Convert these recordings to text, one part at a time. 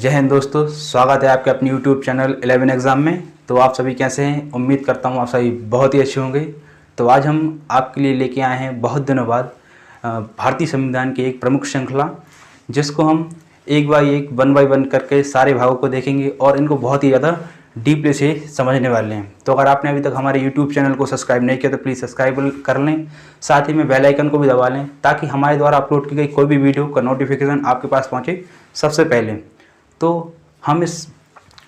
जय हिंद दोस्तों, स्वागत है आपके अपने YouTube चैनल 11 एग्ज़ाम में। तो आप सभी कैसे हैं? उम्मीद करता हूँ आप सभी बहुत ही अच्छे होंगे। तो आज हम आपके लिए लेके आए हैं बहुत दिनों बाद भारतीय संविधान की एक प्रमुख श्रृंखला, जिसको हम एक बाय एक, वन बाय वन करके सारे भागों को देखेंगे और इनको बहुत ही ज़्यादा डीपली से समझने वाले हैं। तो अगर आपने अभी तक हमारे YouTube चैनल को सब्सक्राइब नहीं किया तो प्लीज़ सब्सक्राइब कर लें, साथ ही में बेल आइकन को भी दबा लें ताकि हमारे द्वारा अपलोड की गई कोई भी वीडियो का नोटिफिकेशन आपके पास पहुँचे सबसे पहले। तो हम इस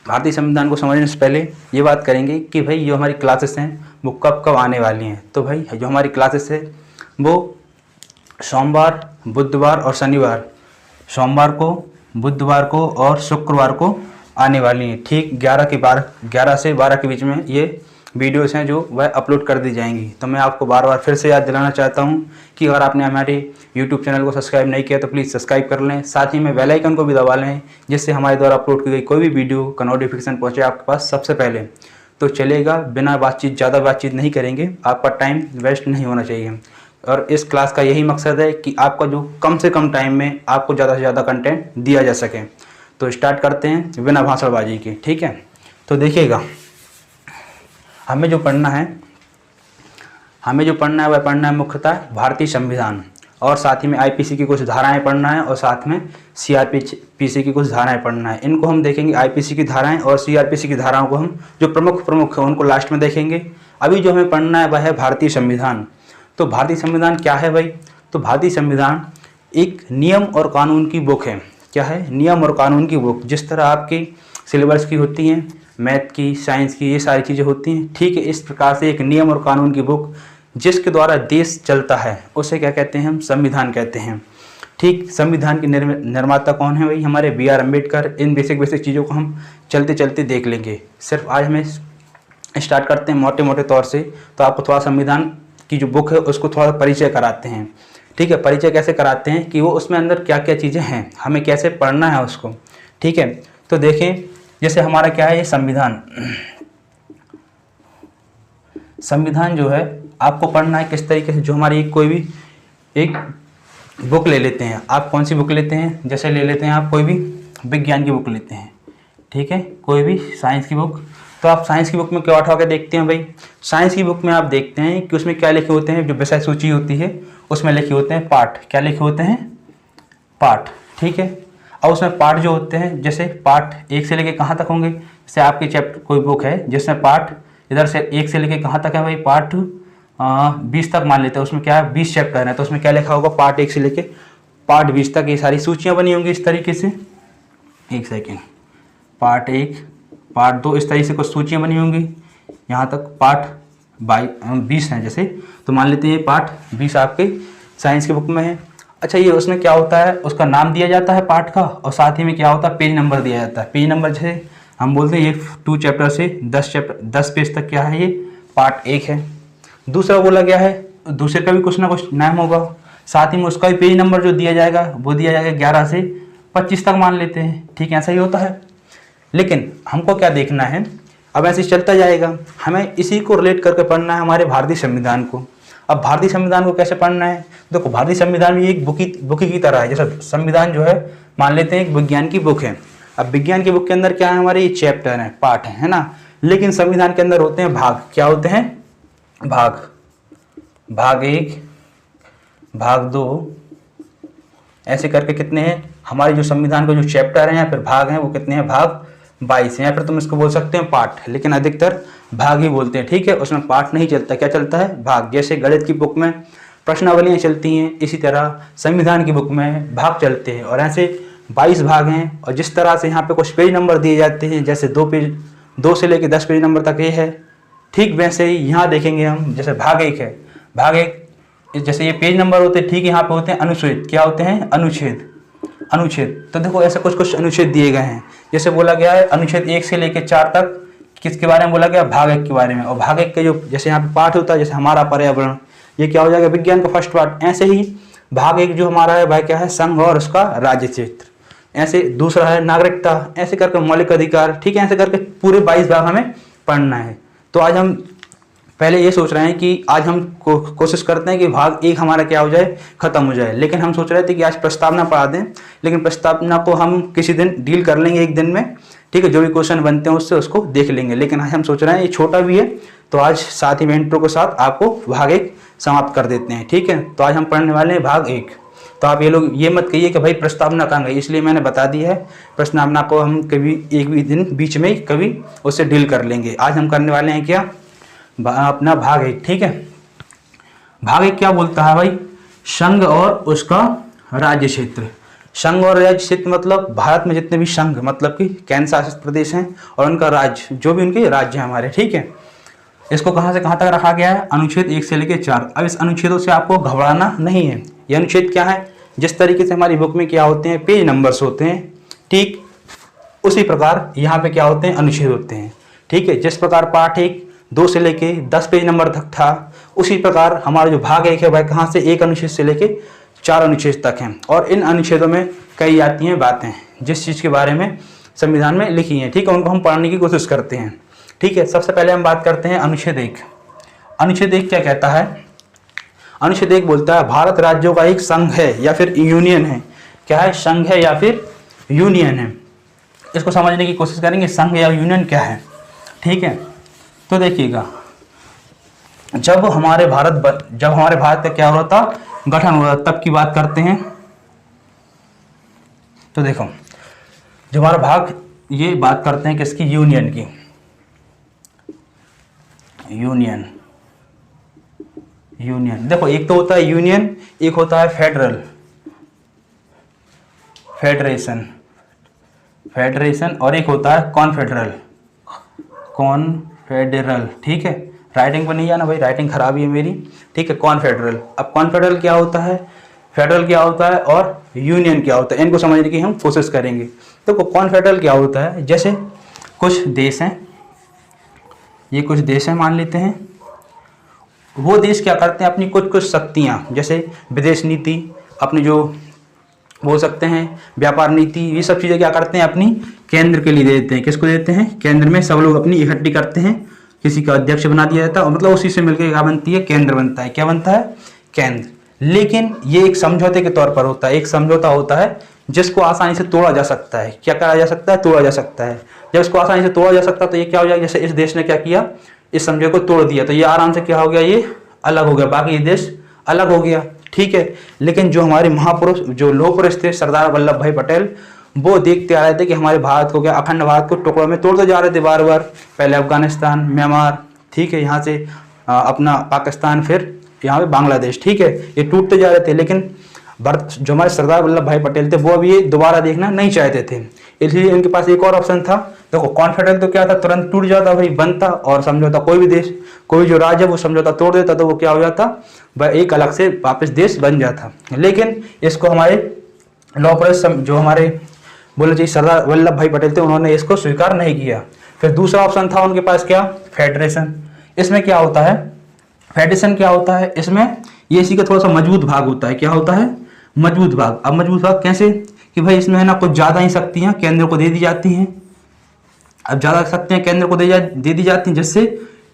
भारतीय संविधान को समझने से पहले ये बात करेंगे कि भाई जो हमारी क्लासेस हैं वो कब कब आने वाली हैं। तो भाई जो हमारी क्लासेस है वो सोमवार, बुधवार और शनिवार, सोमवार को, बुधवार को और शुक्रवार को आने वाली हैं। ठीक 11 से 12 के बीच में ये वीडियोस हैं जो वह अपलोड कर दी जाएंगी। तो मैं आपको बार बार फिर से याद दिलाना चाहता हूं कि अगर आपने हमारे YouTube चैनल को सब्सक्राइब नहीं किया तो प्लीज़ सब्सक्राइब कर लें, साथ ही में बेल आइकन को भी दबा लें जिससे हमारे द्वारा अपलोड की गई कोई भी वीडियो का नोटिफिकेशन पहुंचे आपके पास सबसे पहले। तो चलेगा, बिना ज़्यादा बातचीत नहीं करेंगे, आपका टाइम वेस्ट नहीं होना चाहिए। और इस क्लास का यही मकसद है कि आपका जो कम से कम टाइम में आपको ज़्यादा से ज़्यादा कंटेंट दिया जा सके। तो स्टार्ट करते हैं बिना भाषणबाजी के, ठीक है। तो देखिएगा, हमें जो पढ़ना है वह पढ़ना है मुख्यतः भारतीय संविधान, और साथ ही में आईपीसी की कुछ धाराएं पढ़ना है और साथ में सीआरपीसी की कुछ धाराएं पढ़ना है। इनको हम देखेंगे, आईपीसी की धाराएं और सीआरपीसी की धाराओं को हम जो प्रमुख है उनको लास्ट में देखेंगे। अभी जो हमें पढ़ना है वह है भारतीय संविधान। तो भारतीय संविधान क्या है भाई? तो भारतीय संविधान एक नियम और कानून की बुक है। क्या है? नियम और कानून की बुक। जिस तरह आपकी सिलेबस की होती हैं, मैथ की, साइंस की, ये सारी चीज़ें होती हैं, ठीक है, इस प्रकार से एक नियम और कानून की बुक जिसके द्वारा देश चलता है उसे क्या कहते हैं? हम संविधान कहते हैं। ठीक, संविधान के निर्माता कौन है भाई? हमारे BR अम्बेडकर। इन बेसिक चीज़ों को हम चलते चलते देख लेंगे। सिर्फ आज हमें स्टार्ट करते हैं मोटे मोटे तौर से। तो आपको थोड़ा संविधान की जो बुक है उसको थोड़ा परिचय कराते हैं, ठीक है। परिचय कैसे कराते हैं कि वो उसमें अंदर क्या क्या चीज़ें हैं, हमें कैसे पढ़ना है उसको, ठीक है। तो देखें, जैसे हमारा क्या है ये संविधान जो है आपको पढ़ना है किस तरीके से। जो हमारी कोई भी एक बुक ले लेते हैं, आप कौन सी बुक लेते हैं? जैसे ले लेते हैं आप कोई भी विज्ञान की बुक लेते हैं, ठीक है, कोई भी साइंस की बुक। तो आप साइंस की बुक में क्या उठा के देखते हैं भाई? साइंस की बुक में आप देखते हैं कि उसमें क्या लिखे होते हैं, जो विषय सूची होती है उसमें लिखे होते हैं पाठ। क्या लिखे होते हैं? पाठ, ठीक है। और उसमें पाठ जो होते हैं, जैसे पाठ 1 से लेके कहाँ तक होंगे? जैसे आपके चैप्टर कोई बुक है जिसमें पाठ इधर से 1 से लेके कहाँ तक है भाई? पाठ 20 तक मान लेते हैं। उसमें क्या है? 20 चैप्टर है, तो उसमें क्या लिखा होगा? पाठ 1 से लेके पाठ 20 तक ये सारी सूचियाँ बनी होंगी इस तरीके से। एक सेकेंड, पाठ 1, पाठ 2, इस तरीके से कुछ सूचियाँ बनी होंगी। यहाँ तक पाठ 20 हैं जैसे, तो मान लेते हैं पाठ 20 आपके साइंस की बुक में है। अच्छा, ये उसमें क्या होता है? उसका नाम दिया जाता है पाठ का, और साथ ही में क्या होता है? पेज नंबर दिया जाता है। पेज नंबर जैसे हम बोलते हैं ये 2 चैप्टर से 10 पेज तक क्या है? ये पार्ट 1 है। दूसरा बोला गया है, दूसरे का भी कुछ ना कुछ नाम होगा, साथ ही में उसका भी पेज नंबर जो दिया जाएगा वो दिया जाएगा 11 से 25 तक मान लेते हैं, ठीक है, ऐसा ही होता है। लेकिन हमको क्या देखना है, अब ऐसे चलता जाएगा, हमें इसी को रिलेट करके पढ़ना है हमारे भारतीय संविधान को। अब भारतीय संविधान को कैसे पढ़ना है? देखो, भारतीय संविधान भी एक बुकी की तरह है। जैसा संविधान जो है मान लेते हैं एक विज्ञान की बुक है। अब विज्ञान की बुक के अंदर क्या है? हमारे ये चैप्टर हैं, पाठ है ना। लेकिन संविधान के अंदर होते हैं भाग। क्या होते हैं? भाग 1, भाग 2, ऐसे करके कितने हैं हमारे जो संविधान के जो चैप्टर हैं या फिर भाग हैं वो कितने हैं? भाग 22 हैं, या फिर तुम इसको बोल सकते हैं पाठ, लेकिन अधिकतर भाग ही बोलते हैं, ठीक है। उसमें पाठ नहीं चलता, क्या चलता है? भाग। जैसे गणित की बुक में प्रश्नावलियाँ चलती हैं, इसी तरह संविधान की बुक में भाग चलते हैं, और ऐसे 22 भाग हैं। और जिस तरह से यहाँ पे कुछ पेज नंबर दिए जाते हैं, जैसे 2 से लेकर 10 पेज नंबर तक ये है, ठीक वैसे ही यहाँ देखेंगे हम। जैसे भाग 1 है, भाग 1 जैसे ये पेज नंबर होते हैं, ठीक, यहाँ पे होते हैं अनुच्छेद। क्या होते हैं? अनुच्छेद। तो देखो ऐसे कुछ अनुच्छेद दिए गए हैं। जैसे बोला गया है अनुच्छेद 1 से लेकर 4 तक किसके बारे में बोला गया? भाग 1 के बारे में। और भाग 1 के जो जैसे यहाँ पे पाठ होता है, जैसे हमारा पर्यावरण, ये क्या हो जाएगा? विज्ञान का फर्स्ट पार्ट। ऐसे ही भाग 1 जो हमारा है भाई क्या है? संघ और उसका राज्य क्षेत्र। ऐसे दूसरा है नागरिकता, ऐसे करके मौलिक अधिकार, ठीक है, ऐसे करके पूरे 22 भाग हमें पढ़ना है। तो आज हम पहले ये सोच रहे हैं कि आज हम कोशिश करते हैं कि भाग 1 हमारा क्या हो जाए, खत्म हो जाए, लेकिन हम सोच रहे थे कि आज प्रस्तावना पढ़ा दें, लेकिन प्रस्तावना को हम किसी दिन डील कर लेंगे, एक दिन में, ठीक है, जो भी क्वेश्चन बनते हैं उससे उसको देख लेंगे। लेकिन आज हम सोच रहे हैं ये छोटा भी है, तो आज साथ ही में इंट्रो के साथ आपको भाग 1 समाप्त कर देते हैं, ठीक है। तो आज हम पढ़ने वाले हैं भाग 1। तो आप ये लोग ये मत कहिए कि भाई प्रस्तावना कहाँ गई, इसलिए मैंने बता दी है, प्रस्तावना को हम कभी एक भी दिन बीच में कभी उससे डील कर लेंगे। आज हम करने वाले हैं क्या, अपना भाग 1, ठीक है। भाग 1 क्या बोलता है भाई, संघ और उसका राज्य क्षेत्र। संघ और राज्य क्षेत्र मतलब भारत में जितने भी संघ मतलब कि केंद्र शासित प्रदेश हैं और उनका राज्य, जो भी उनके राज्य हैं हमारे, ठीक है। इसको कहाँ से कहाँ तक रखा गया है, अनुच्छेद 1 से लेकर 4। अब इस अनुच्छेदों से आपको घबराना नहीं है। ये अनुच्छेद क्या है, जिस तरीके से हमारी बुक में क्या होते हैं, पेज नंबर्स होते हैं, ठीक उसी प्रकार यहाँ पे क्या होते हैं, अनुच्छेद होते हैं, ठीक है। जिस प्रकार पाठ 1 2 से लेके 10 पेज नंबर तक था, उसी प्रकार हमारा जो भाग 1 है वह कहाँ से 1 अनुच्छेद से लेके 4 अनुच्छेद तक हैं। और इन अनुच्छेदों में कई आती हैं बातें जिस चीज़ के बारे में संविधान में लिखी हैं, ठीक है, उनको हम पढ़ने की कोशिश करते हैं, ठीक है। सबसे पहले हम बात करते हैं अनुच्छेद 1। अनुच्छेद 1 क्या कहता है, अनुच्छेद 1 बोलता है भारत राज्यों का एक संघ है या फिर यूनियन है। क्या है, संघ है या फिर यूनियन है। इसको समझने की कोशिश करेंगे, संघ या यूनियन क्या है, ठीक है। तो देखिएगा, जब हमारे भारत का क्या हो रहा था, गठन हो रहा था, तब की बात करते हैं। तो देखो, जो हमारा भाग, ये बात करते हैं किसकी, यूनियन की। यूनियन देखो, एक तो होता है यूनियन, एक होता है फेडरेशन और एक होता है कॉन्फेडरल, ठीक है। राइटिंग पर नहीं जाना भाई, राइटिंग खराब ही है मेरी, ठीक है। कॉन्फेडरल, अब कॉन्फेडरल क्या होता है, फेडरल क्या होता है और यूनियन क्या होता है, इनको समझने की हम कोशिश करेंगे। तो कॉन्फेडरल क्या होता है, जैसे कुछ देश हैं, ये कुछ देश हैं मान लेते हैं, वो देश क्या करते हैं, अपनी कुछ शक्तियाँ, जैसे विदेश नीति, अपनी जो बोल सकते हैं व्यापार नीति, ये सब चीज़ें क्या करते हैं, अपनी केंद्र के लिए दे देते हैं। किसको देते हैं, केंद्र में सब लोग अपनी इकट्ठी करते हैं, किसी का अध्यक्ष बना दिया जाता है, मतलब उसी से मिलकर क्या बनती है, केंद्र बनता है। क्या बनता है, केंद्र। लेकिन ये एक समझौते के तौर पर होता है, एक समझौता होता है जिसको आसानी से तोड़ा जा सकता है। क्या करा जा सकता है, तोड़ा जा सकता है। जब इसको आसानी से तोड़ा जा सकता है तो ये क्या हो जाएगा, जैसे इस देश ने क्या किया, इस समझौते को तोड़ दिया, तो ये आराम से क्या हो गया, ये अलग हो गया, बाकी ये देश अलग हो गया, ठीक है। लेकिन जो हमारे महापुरुष, जो लौह पुरुष थे, सरदार वल्लभ भाई पटेल, वो देखते आ रहे थे कि हमारे भारत को क्या, अखंड भारत को टुकड़ों में तोड़ते जा रहे थे बार बार। पहले अफगानिस्तान, म्यांमार, ठीक है, यहाँ से अपना पाकिस्तान, फिर यहाँ पे बांग्लादेश, ठीक है, ये टूटते जा रहे थे। लेकिन जो हमारे सरदार वल्लभ भाई पटेल थे, वो अभी ये दोबारा देखना नहीं चाहते थे, इसलिए इनके पास एक और ऑप्शन था। देखो, कॉन्फेडरल तो क्या था, तुरंत टूट जाता भाई, बनता, और समझौता कोई भी देश, कोई जो राज्य है वो समझौता तोड़ देता, तो वो क्या हो जाता, वह एक अलग से वापस देश बन जाता। लेकिन इसको हमारे लौह पुरुष, जो हमारे बोले चाहिए सरदार वल्लभ भाई पटेल थे, उन्होंने इसको स्वीकार नहीं किया। फिर दूसरा ऑप्शन था उनके पास, क्या, फेडरेशन। इसमें क्या होता है, फेडरेशन क्या होता है, इसमें ये इसी का थोड़ा सा मजबूत भाग होता है। क्या होता है, मजबूत भाग। अब मजबूत भाग कैसे, कि भाई इसमें है ना कुछ ज़्यादा ही शक्तियाँ केंद्र को दे दी जाती हैं। अब ज़्यादा शक्तियाँ केंद्र को दे दी जाती हैं, जिससे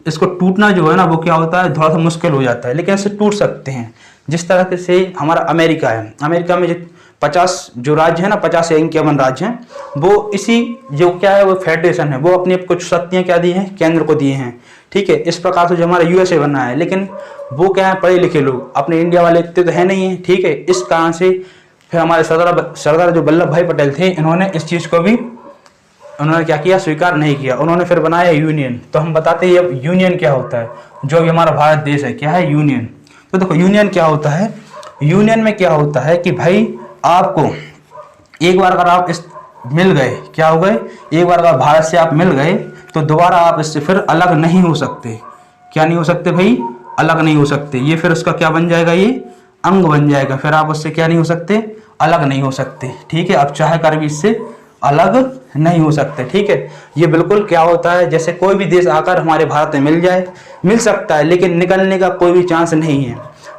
इसको टूटना जो है ना, वो क्या होता है, थोड़ा सा मुश्किल हो जाता है, लेकिन इससे टूट सकते हैं। जिस तरह से हमारा अमेरिका है, अमेरिका में 50 जो राज्य है ना, 50 या 51 राज्य हैं, वो इसी जो क्या है, वो फेडरेशन है, वो अपनी कुछ शक्तियाँ क्या दी हैं, केंद्र को दिए हैं, ठीक है। इस प्रकार से जो हमारा यूएसए बना है, लेकिन वो क्या है, पढ़े लिखे लोग, अपने इंडिया वाले इतने तो है नहीं है, ठीक है। इस कारण से फिर हमारे सरदार जो वल्लभ भाई पटेल थे, इन्होंने इस चीज़ को भी उन्होंने क्या किया, स्वीकार नहीं किया। उन्होंने फिर बनाया यूनियन। तो हम बताते हैं अब यूनियन क्या होता है, जो भी हमारा भारत देश है, क्या है, यूनियन। तो देखो, यूनियन क्या होता है, यूनियन में क्या होता है कि भाई आपको एक बार अगर आप इस मिल गए, क्या हो गए, एक बार अगर भारत से आप मिल गए तो दोबारा आप इससे फिर अलग नहीं हो सकते। क्या नहीं हो सकते भाई, अलग नहीं हो सकते। ये फिर उसका क्या बन जाएगा, ये अंग बन जाएगा, फिर आप उससे क्या नहीं हो सकते, अलग नहीं हो सकते, ठीक है। अब चाहे कर भी इससे अलग नहीं हो सकते, ठीक है। ये बिल्कुल क्या होता है, जैसे कोई भी देश आकर हमारे भारत में मिल जाए, मिल सकता है, लेकिन निकलने का कोई भी चांस नहीं है।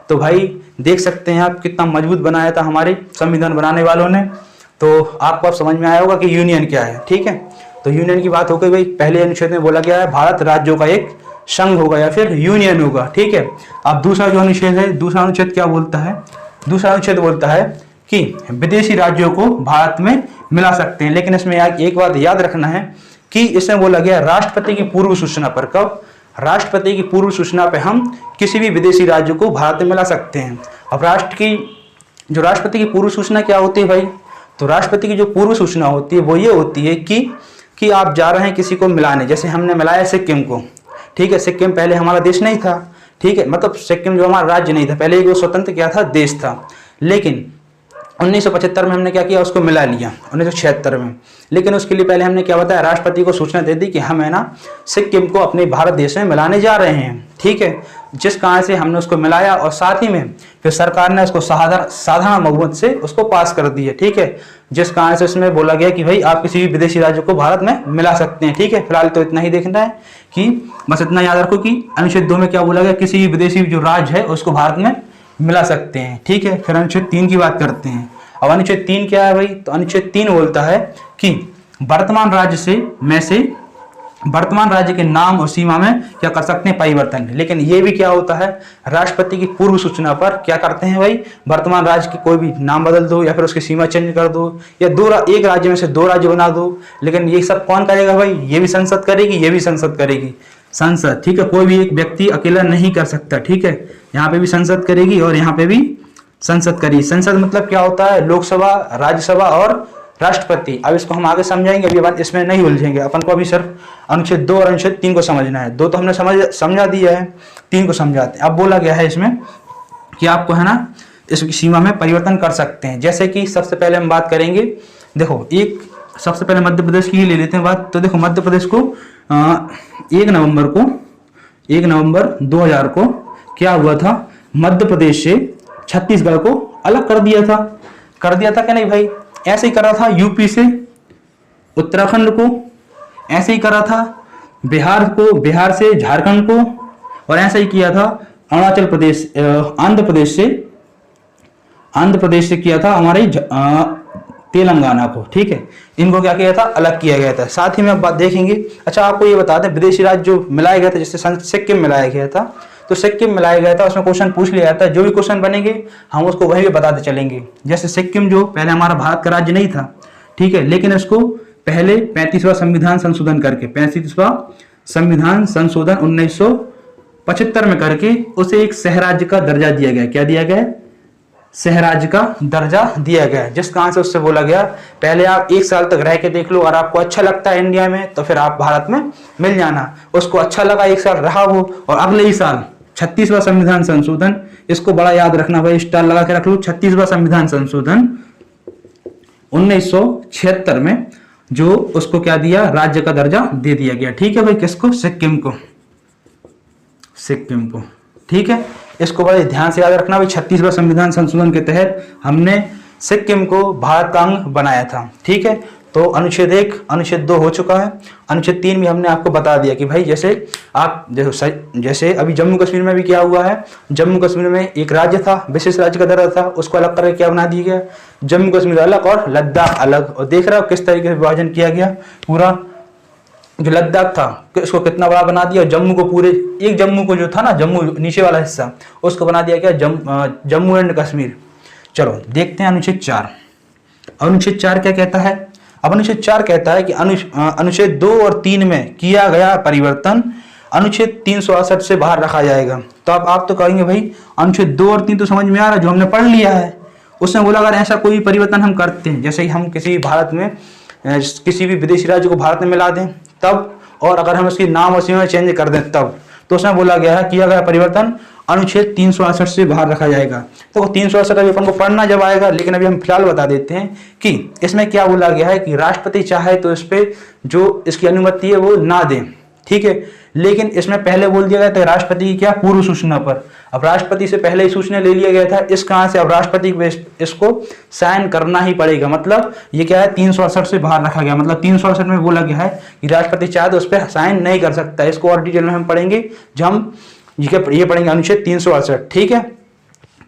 तो भाई देख सकते हैं आप कितना मजबूत बनाया था हमारे संविधान बनाने वालों ने। तो आपको अब समझ में आया होगा कि यूनियन क्या है, ठीक है। तो यूनियन की बात हो गई भाई। पहले अनुच्छेद में बोला गया है भारत राज्यों का एक संघ होगा या फिर यूनियन होगा। ठीक है। अब दूसरा जो अनुच्छेद है, दूसरा अनुच्छेद क्या बोलता है? दूसरा अनुच्छेद बोलता है कि विदेशी राज्यों को भारत में मिला सकते हैं, लेकिन इसमें एक बात याद रखना है कि इसमें बोला गया राष्ट्रपति की पूर्व सूचना पर। कब? राष्ट्रपति की पूर्व सूचना पर हम किसी भी विदेशी राज्य को भारत में मिला सकते हैं। अब राष्ट्रपति की पूर्व सूचना क्या होती है भाई? तो राष्ट्रपति की जो पूर्व सूचना होती है वो ये होती है कि आप जा रहे हैं किसी को मिलाने, जैसे हमने मिलाया सिक्किम को। ठीक है। सिक्किम पहले हमारा देश नहीं था। ठीक है। मतलब सिक्किम जो हमारा राज्य नहीं था, पहले वो स्वतंत्र क्या था? देश था। लेकिन 1975 में हमने क्या किया? उसको मिला लिया 1976 में। लेकिन उसके लिए पहले हमने क्या बताया? राष्ट्रपति को सूचना दे दी कि हम है ना सिक्किम को अपने भारत देश में मिलाने जा रहे हैं। ठीक है। जिस कारण से हमने उसको मिलाया और साथ ही में फिर सरकार ने उसको साधारण बहुमत से उसको पास कर दिया। ठीक है। जिस कारण से उसमें बोला गया कि भाई आप किसी भी विदेशी राज्य को भारत में मिला सकते हैं। ठीक है। फिलहाल तो इतना ही देखना है कि बस इतना याद रखो कि अनुच्छेद 2 में क्या बोला गया? किसी भी विदेशी जो राज्य है उसको भारत में मिला सकते हैं। ठीक है। फिर अनुच्छेद 3 की बात करते हैं। अब अनुच्छेद 3 क्या है भाई? तो अनुच्छेद 3 बोलता है कि वर्तमान राज्य के नाम और सीमा में क्या कर सकते हैं? परिवर्तन। लेकिन ये भी क्या होता है? राष्ट्रपति की पूर्व सूचना पर क्या करते हैं भाई? वर्तमान राज्य की कोई भी नाम बदल दो या फिर उसकी सीमा चेंज कर दो या एक राज्य में से 2 राज्य बना दो। लेकिन ये सब कौन करेगा भाई? ये भी संसद करेगी, ये भी संसद करेगी। संसद। ठीक है। कोई भी एक व्यक्ति अकेला नहीं कर सकता। ठीक है। यहाँ पे भी संसद करेगी और यहाँ पे भी संसद करेगी। संसद मतलब क्या होता है? लोकसभा, राज्यसभा और राष्ट्रपति। अब इसको हम आगे समझाएंगे, अभी बात इसमें नहीं उलझेंगे। अपन को अभी सिर्फ अनुच्छेद 2 और अनुच्छेद 3 को समझना है। 2 तो हमने समझा दिया है, 3 को समझाते हैं। अब बोला गया है इसमें कि आपको है ना इसकी सीमा में परिवर्तन कर सकते हैं। जैसे कि सबसे पहले हम बात करेंगे, देखो सबसे पहले मध्य प्रदेश की ही ले लेते हैं बात। तो देखो मध्य प्रदेश को 1 नवंबर 2000 को क्या हुआ था? मध्य प्रदेश से छत्तीसगढ़ को अलग कर दिया था क्या नहीं भाई? ऐसे ही करा था यूपी से उत्तराखंड को, ऐसे ही करा था बिहार से झारखंड को, और ऐसा ही किया था अरुणाचल प्रदेश आंध्र प्रदेश से किया था हमारे तेलंगाना को। ठीक है। इनको क्या किया था? अलग किया गया था। साथ ही में अब बात देखेंगे। अच्छा, आपको ये बता दें विदेशी राज्य जो मिलाया गया था, जैसे सिक्किम मिलाया गया था, तो सिक्किम मिलाया गया था, उसमें क्वेश्चन पूछ लिया जाता है। जो भी क्वेश्चन बनेंगे हम उसको वही भी बताते चलेंगे। जैसे सिक्किम जो पहले हमारा भारत का राज्य नहीं था। ठीक है। लेकिन इसको पहले 35वां संविधान संशोधन करके 35वां संविधान संशोधन 1975 में करके उसे एक सहराज्य का दर्जा दिया गया। क्या दिया गया? सहराज्य का दर्जा दिया गया। जिस कारण से उससे बोला गया पहले आप 1 साल तक रह के देख लो, और आपको अच्छा लगता है इंडिया में तो फिर आप भारत में मिल जाना। उसको अच्छा लगा, 1 साल रहा वो, और अगले ही साल 36वां संविधान संशोधन, इसको बड़ा याद रखना भाई, स्टार लगा के रख लो। 36वां संविधान संशोधन 1976 में जो उसको क्या दिया? राज्य का दर्जा दे दिया गया। ठीक है भाई। किसको? सिक्किम को। ठीक है। इसको बड़े ध्यान से याद रखना भाई। 36वां संविधान संशोधन के तहत हमने सिक्किम को भारत का अंग बनाया था। ठीक है। तो अनुच्छेद 1, अनुच्छेद 2 हो चुका है। अनुच्छेद 3 भी हमने आपको बता दिया कि भाई जैसे अभी जम्मू कश्मीर में भी क्या हुआ है? जम्मू कश्मीर में एक राज्य था, विशेष राज्य का दर्जा था, उसको अलग करके क्या बना दिया गया? जम्मू कश्मीर अलग और लद्दाख अलग। और देख रहे हो किस तरीके से विभाजन किया गया? पूरा जो लद्दाख था उसको कितना बड़ा बना दिया, जम्मू को पूरे एक जम्मू को जो था ना, जम्मू नीचे वाला हिस्सा, उसको बना दिया गया जम्मू एंड कश्मीर। चलो देखते हैं अनुच्छेद 4। अनुच्छेद 4 क्या कहता है? अब अनुच्छेद 4 कहता है कि अनुच्छेद 2 और 3 में किया गया परिवर्तन अनुच्छेद 368 से बाहर रखा जाएगा। तो अब आप तो कहेंगे भाई अनुच्छेद 2 और 3 तो समझ में आ रहा है, जो हमने पढ़ लिया है। उसने बोला अगर ऐसा कोई परिवर्तन हम करते हैं, जैसे हम किसी भी विदेशी राज्य को भारत में मिला दें तब, और अगर हम उसकी नाम और सीमा चेंज कर दें तब, तो उसमें बोला गया है किया गया परिवर्तन अनुच्छेद 368 से बाहर रखा जाएगा। तो 368 अभी अपन को पढ़ना जब आएगा, लेकिन अभी हम फिलहाल बता देते हैं कि इसमें क्या बोला गया है कि राष्ट्रपति चाहे तो इस पे जो इसकी अनुमति है वो ना दें। ठीक है। लेकिन इसमें पहले बोल दिया गया था राष्ट्रपति की क्या? पूर्व सूचना पर। अब राष्ट्रपति से पहले ही सूचना ले लिया गया था, इस कारण से अब राष्ट्रपति को इसको साइन करना ही पड़ेगा। मतलब ये क्या है? 368 से बाहर रखा गया। मतलब 368 में बोला गया है कि राष्ट्रपति चाहे तो उस पर साइन नहीं कर सकता। इसको और डिटेल में हम पढ़ेंगे जब हम ये पढ़ेंगे अनुच्छेद 368। ठीक है।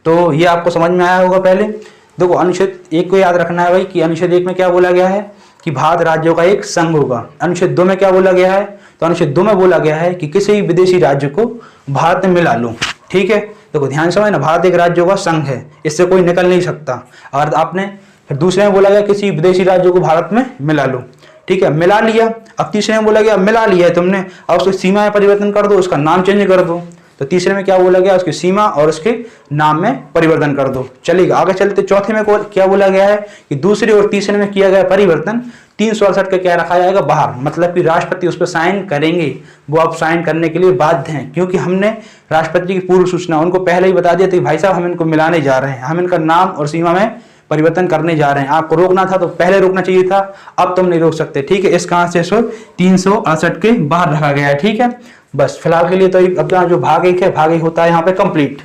तो ये आपको समझ में आया होगा। पहले देखो अनुच्छेद 1 को याद रखना है भाई कि अनुच्छेद 1 में क्या बोला गया है कि भारत राज्यों का एक संघ होगा। अनुच्छेद 2 में क्या बोला गया है? तो अनुच्छेद 2 में बोला गया है कि किसी भी विदेशी राज्य को भारत में मिला लो। ठीक है, देखो ध्यान से समझना, भारत एक राज्यों का संघ है, इससे कोई निकल नहीं सकता। और आपने फिर दूसरे में बोला गया किसी विदेशी राज्यों को भारत में मिला लो। ठीक है, मिला लिया। अब तीसरे में बोला गया मिला लिया है तुमने, अब उसकी सीमा में परिवर्तन कर दो, उसका नाम चेंज कर दो। तो तीसरे में क्या बोला गया? उसकी सीमा और उसके नाम में परिवर्तन कर दो। चलिए आगे चलते, चौथे में क्या बोला गया है कि दूसरे और तीसरे में किया गया परिवर्तन 368 का क्या रखा जाएगा? बाहर, मतलब कि राष्ट्रपति उस पर साइन करेंगे, वो अब साइन करने के लिए बाध्य हैं, क्योंकि हमने राष्ट्रपति की पूर्व सूचना उनको पहले ही बता दिया था कि भाई साहब हम इनको मिलाने जा रहे हैं, हम इनका नाम और सीमा में परिवर्तन करने जा रहे हैं। आपको रोकना था तो पहले रोकना चाहिए था, अब तुम नहीं रोक सकते। ठीक है, इस कारण से इसको 368 के बाहर रखा गया है। ठीक है, बस फिलहाल के लिए तो अपना जो भाग 1 है, भाग 1 होता है यहाँ पे कंप्लीट।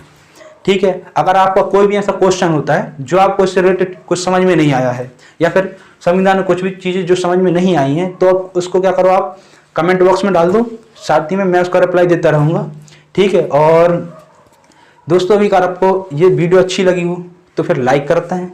ठीक है, अगर आपका कोई भी ऐसा क्वेश्चन होता है जो आपको इससे रिलेटेड कुछ समझ में नहीं आया है, या फिर संविधान में कुछ भी चीजें जो समझ में नहीं आई हैं, तो उसको क्या करो, आप कमेंट बॉक्स में डाल दो, साथ ही में मैं उसका रिप्लाई देता रहूँगा। ठीक है, और दोस्तों अभी अगर आपको ये वीडियो अच्छी लगी हो तो फिर लाइक करते हैं,